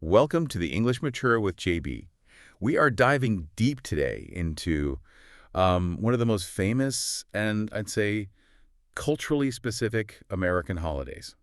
Welcome to the English Matura with JB. We are diving deep today into one of the most famous and I'd say culturally specific American holidays,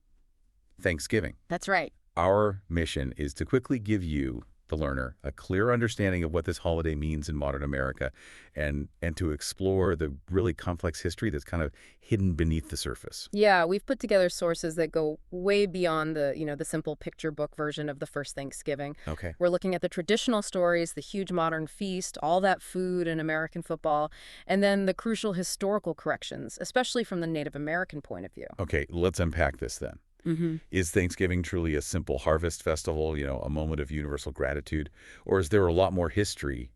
Thanksgiving. That's right. Our mission is to quickly give you, the learner, a clear understanding of what this holiday means in modern America and to explore the really complex history that's kind of hidden beneath the surface. Yeah, we've put together sources that go way beyond the simple picture book version of the first Thanksgiving. Okay. We're looking at the traditional stories, the huge modern feast, all that food and American football, and then the crucial historical corrections, especially from the Native American point of view. Okay, let's unpack this then. Is Thanksgiving truly a simple harvest festival, a moment of universal gratitude? Or is there a lot more history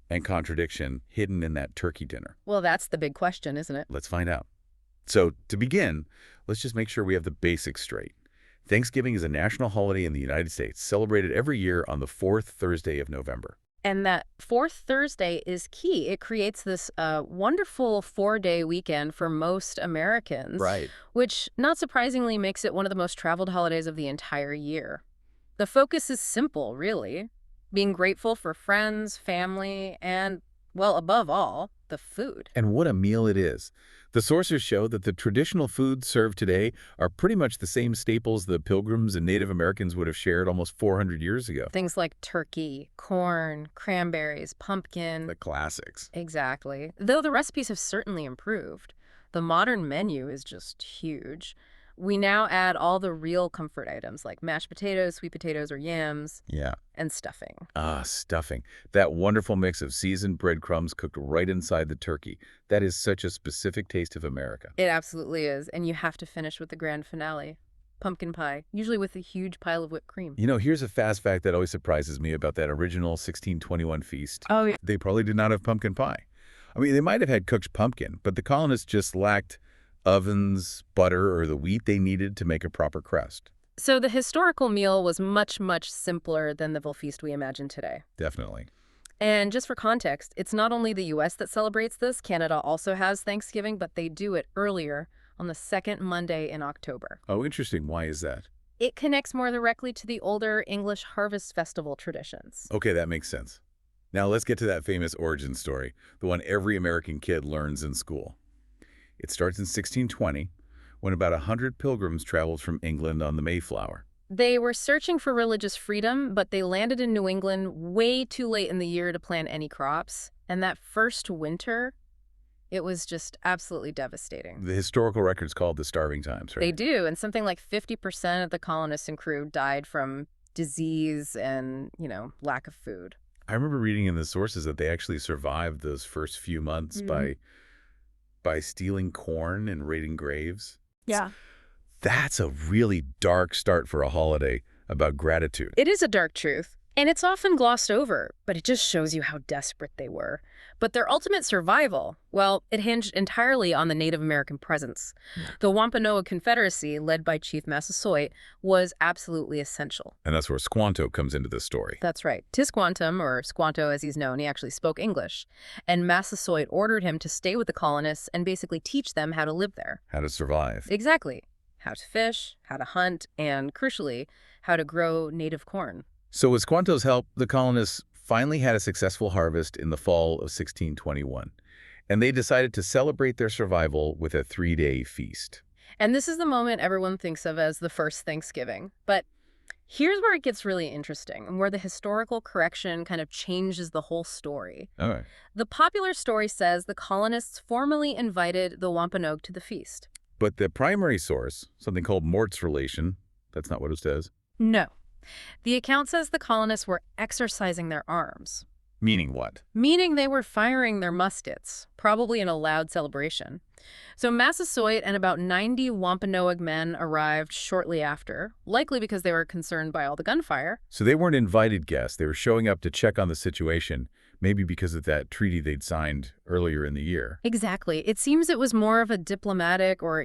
and contradiction hidden in that turkey dinner? Well, that's the big question, isn't it? Let's find out. So to begin, let's just make sure we have the basics straight. Thanksgiving is a national holiday in the United States, celebrated every year on the fourth Thursday of November. And that fourth Thursday is key. It creates this wonderful four-day weekend for most Americans, Right. which, not surprisingly, makes it one of the most traveled holidays of the entire year. The focus is simple, really. Being grateful for friends, family, and, well, above all, the food. And what a meal it is. The sources show that the traditional foods served today are pretty much the same staples the Pilgrims and Native Americans would have shared almost 400 years ago. Things like turkey, corn, cranberries, pumpkin. The classics. Exactly. Though the recipes have certainly improved. The modern menu is just huge. We now add all the real comfort items like mashed potatoes, sweet potatoes, or yams, Yeah. and stuffing. Ah, stuffing. That wonderful mix of seasoned breadcrumbs cooked right inside the turkey. That is such a specific taste of America. It absolutely is. And you have to finish with the grand finale. Pumpkin pie, usually with a huge pile of whipped cream. Here's a fast fact that always surprises me about that original 1621 feast. Oh, yeah. They probably did not have pumpkin pie. I mean, they might have had cooked pumpkin, but the colonists just lacked ovens, butter, or the wheat they needed to make a proper crust. So the historical meal was much, much simpler than the feast we imagine today. Definitely. And just for context, it's not only the U.S. that celebrates this. Canada also has Thanksgiving, but they do it earlier on the second Monday in October. Oh, interesting. Why is that? It connects more directly to the older English harvest festival traditions. Okay, that makes sense. Now let's get to that famous origin story, the one every American kid learns in school. It starts in 1620, when about 100 pilgrims traveled from England on the Mayflower. They were searching for religious freedom, but they landed in New England way too late in the year to plant any crops. And that first winter, it was just absolutely devastating. The historical records call it the starving times, right? They do, and something like 50% of the colonists and crew died from disease and, lack of food. I remember reading in the sources that they actually survived those first few months by stealing corn and raiding graves. Yeah. That's a really dark start for a holiday about gratitude. It is a dark truth, and it's often glossed over, but it just shows you how desperate they were. But their ultimate survival, well, it hinged entirely on the Native American presence. The Wampanoag Confederacy, led by Chief Massasoit, was absolutely essential. And that's where Squanto comes into this story. That's right. Tisquantum, or Squanto as he's known, he actually spoke English. And Massasoit ordered him to stay with the colonists and basically teach them how to live there. How to survive. Exactly. How to fish, how to hunt, and crucially, how to grow native corn. So with Squanto's help, the colonists finally had a successful harvest in the fall of 1621, and they decided to celebrate their survival with a 3-day feast. And this is the moment everyone thinks of as the first Thanksgiving. But here's where it gets really interesting, and where the historical correction kind of changes the whole story. All right. The popular story says the colonists formally invited the Wampanoag to the feast. But the primary source, something called Mort's relation, that's not what it says. No. The account says the colonists were exercising their arms. Meaning what? Meaning they were firing their muskets, probably in a loud celebration. So Massasoit and about 90 Wampanoag men arrived shortly after, likely because they were concerned by all the gunfire. So they weren't invited guests. They were showing up to check on the situation, maybe because of that treaty they'd signed earlier in the year. Exactly. It seems it was more of a diplomatic or,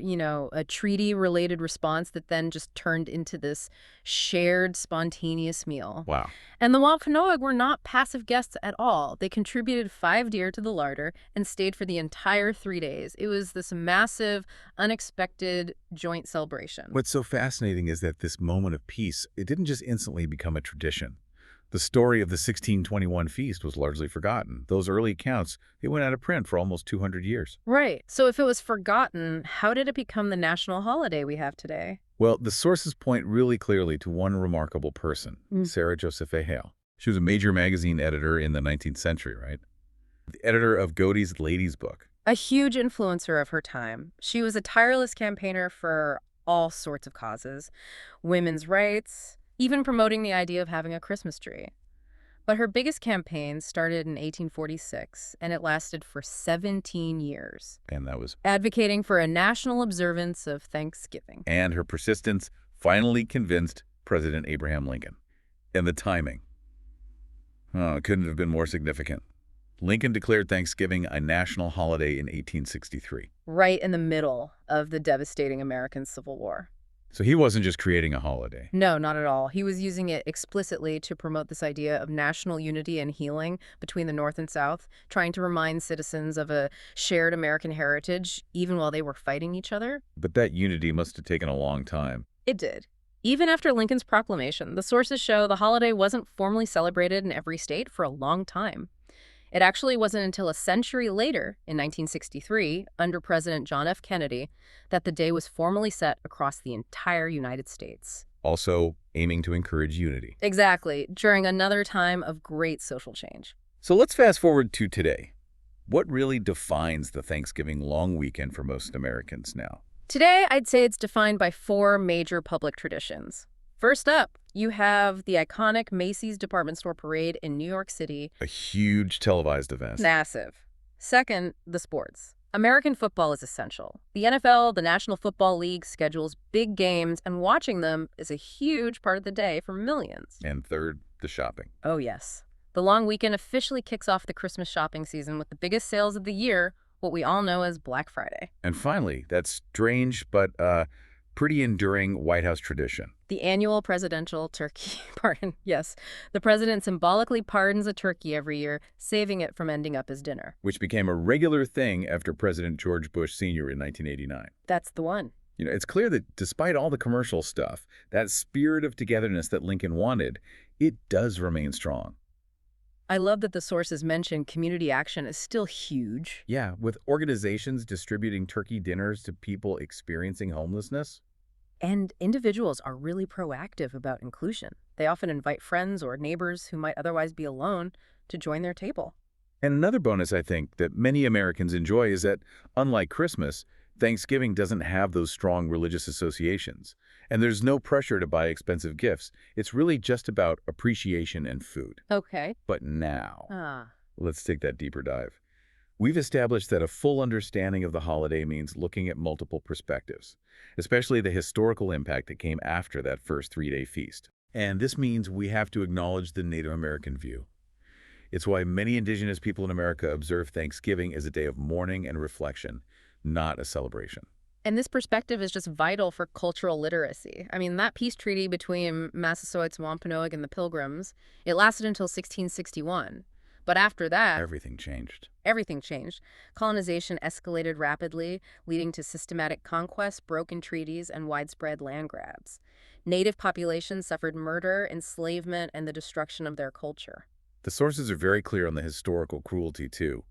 a treaty-related response that then just turned into this shared, spontaneous meal. Wow. And the Wampanoag were not passive guests at all. They contributed 5 deer to the larder and stayed for the entire 3 days. It was this massive, unexpected joint celebration. What's so fascinating is that this moment of peace, it didn't just instantly become a tradition. The story of the 1621 feast was largely forgotten. Those early accounts, they went out of print for almost 200 years. Right. So if it was forgotten, how did it become the national holiday we have today? Well, the sources point really clearly to one remarkable person, Sarah Josepha Hale. She was a major magazine editor in the 19th century, right? The editor of Godey's Ladies' Book. A huge influencer of her time. She was a tireless campaigner for all sorts of causes, women's rights, even promoting the idea of having a Christmas tree. But her biggest campaign started in 1846, and it lasted for 17 years. And that was... Advocating for a national observance of Thanksgiving. And her persistence finally convinced President Abraham Lincoln. And the timing. Oh, it couldn't have been more significant. Lincoln declared Thanksgiving a national holiday in 1863. Right in the middle of the devastating American Civil War. So he wasn't just creating a holiday. No, not at all. He was using it explicitly to promote this idea of national unity and healing between the North and South, trying to remind citizens of a shared American heritage, even while they were fighting each other. But that unity must have taken a long time. It did. Even after Lincoln's proclamation, the sources show the holiday wasn't formally celebrated in every state for a long time. It actually wasn't until a century later, in 1963, under President John F. Kennedy, that the day was formally set across the entire United States. Also aiming to encourage unity. Exactly, during another time of great social change. So let's fast forward to today. What really defines the Thanksgiving long weekend for most Americans now? Today, I'd say it's defined by 4 major public traditions. First up, you have the iconic Macy's department store parade in New York City. A huge televised event. Massive. Second, the sports. American football is essential. The NFL, the National Football League, schedules big games, and watching them is a huge part of the day for millions. And third, the shopping. Oh, yes. The long weekend officially kicks off the Christmas shopping season with the biggest sales of the year, what we all know as Black Friday. And finally, that strange but pretty enduring White House tradition. The annual presidential turkey pardon. Yes, the president symbolically pardons a turkey every year, saving it from ending up as dinner. Which became a regular thing after President George Bush Sr. in 1989. That's the one. It's clear that despite all the commercial stuff, that spirit of togetherness that Lincoln wanted, it does remain strong. I love that the sources mention community action is still huge. Yeah, with organizations distributing turkey dinners to people experiencing homelessness. And individuals are really proactive about inclusion. They often invite friends or neighbors who might otherwise be alone to join their table. And another bonus, I think, that many Americans enjoy is that, unlike Christmas, Thanksgiving doesn't have those strong religious associations. And there's no pressure to buy expensive gifts. It's really just about appreciation and food. Okay. But now, let's take that deeper dive. We've established that a full understanding of the holiday means looking at multiple perspectives, especially the historical impact that came after that first 3-day feast. And this means we have to acknowledge the Native American view. It's why many indigenous people in America observe Thanksgiving as a day of mourning and reflection, not a celebration. And this perspective is just vital for cultural literacy. I mean, that peace treaty between Massasoits, Wampanoag, and the Pilgrims, it lasted until 1661. But after that, everything changed. Everything changed. Colonization escalated rapidly, leading to systematic conquest, broken treaties, and widespread land grabs. Native populations suffered murder, enslavement, and the destruction of their culture. The sources are very clear on the historical cruelty, too.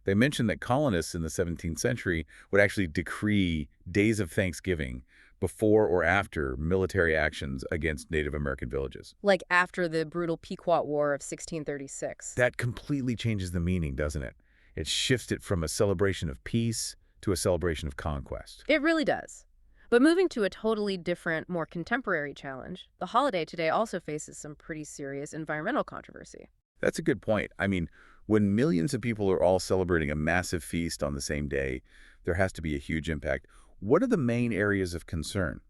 They mention that colonists in the 17th century would actually decree days of Thanksgiving before or after military actions against Native American villages. Like after the brutal Pequot War of 1636. That completely changes the meaning, doesn't it? It shifts it from a celebration of peace to a celebration of conquest. It really does. But moving to a totally different, more contemporary challenge, the holiday today also faces some pretty serious environmental controversy. That's a good point. I mean, when millions of people are all celebrating a massive feast on the same day, there has to be a huge impact. What are the main areas of concern?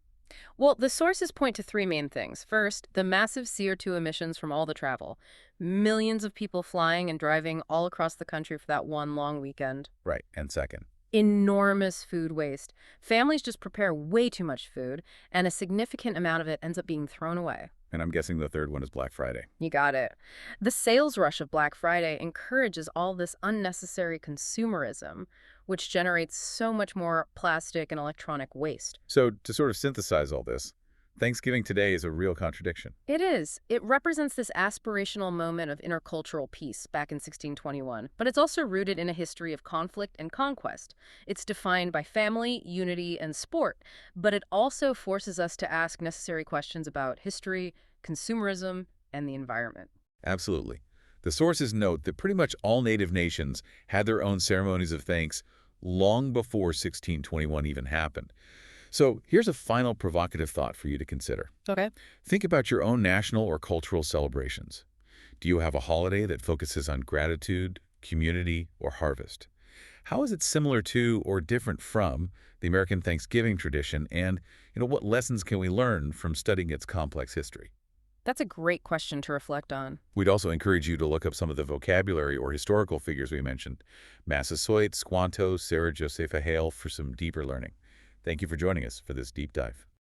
Well, the sources point to three main things. First, the massive CO2 emissions from all the travel. Millions of people flying and driving all across the country for that one long weekend. Right. And second. Enormous food waste. Families just prepare way too much food, and a significant amount of it ends up being thrown away. And I'm guessing the third one is Black Friday. You got it. The sales rush of Black Friday encourages all this unnecessary consumerism, which generates so much more plastic and electronic waste. So to sort of synthesize all this, Thanksgiving today is a real contradiction. It is. It represents this aspirational moment of intercultural peace back in 1621, but it's also rooted in a history of conflict and conquest. It's defined by family, unity, and sport, but it also forces us to ask necessary questions about history, consumerism, and the environment. Absolutely. The sources note that pretty much all native nations had their own ceremonies of thanks long before 1621 even happened. So here's a final provocative thought for you to consider. Okay. Think about your own national or cultural celebrations. Do you have a holiday that focuses on gratitude, community, or harvest? How is it similar to or different from the American Thanksgiving tradition, and what lessons can we learn from studying its complex history? That's a great question to reflect on. We'd also encourage you to look up some of the vocabulary or historical figures we mentioned, Massasoit, Squanto, Sarah Josepha Hale, for some deeper learning. Thank you for joining us for this deep dive.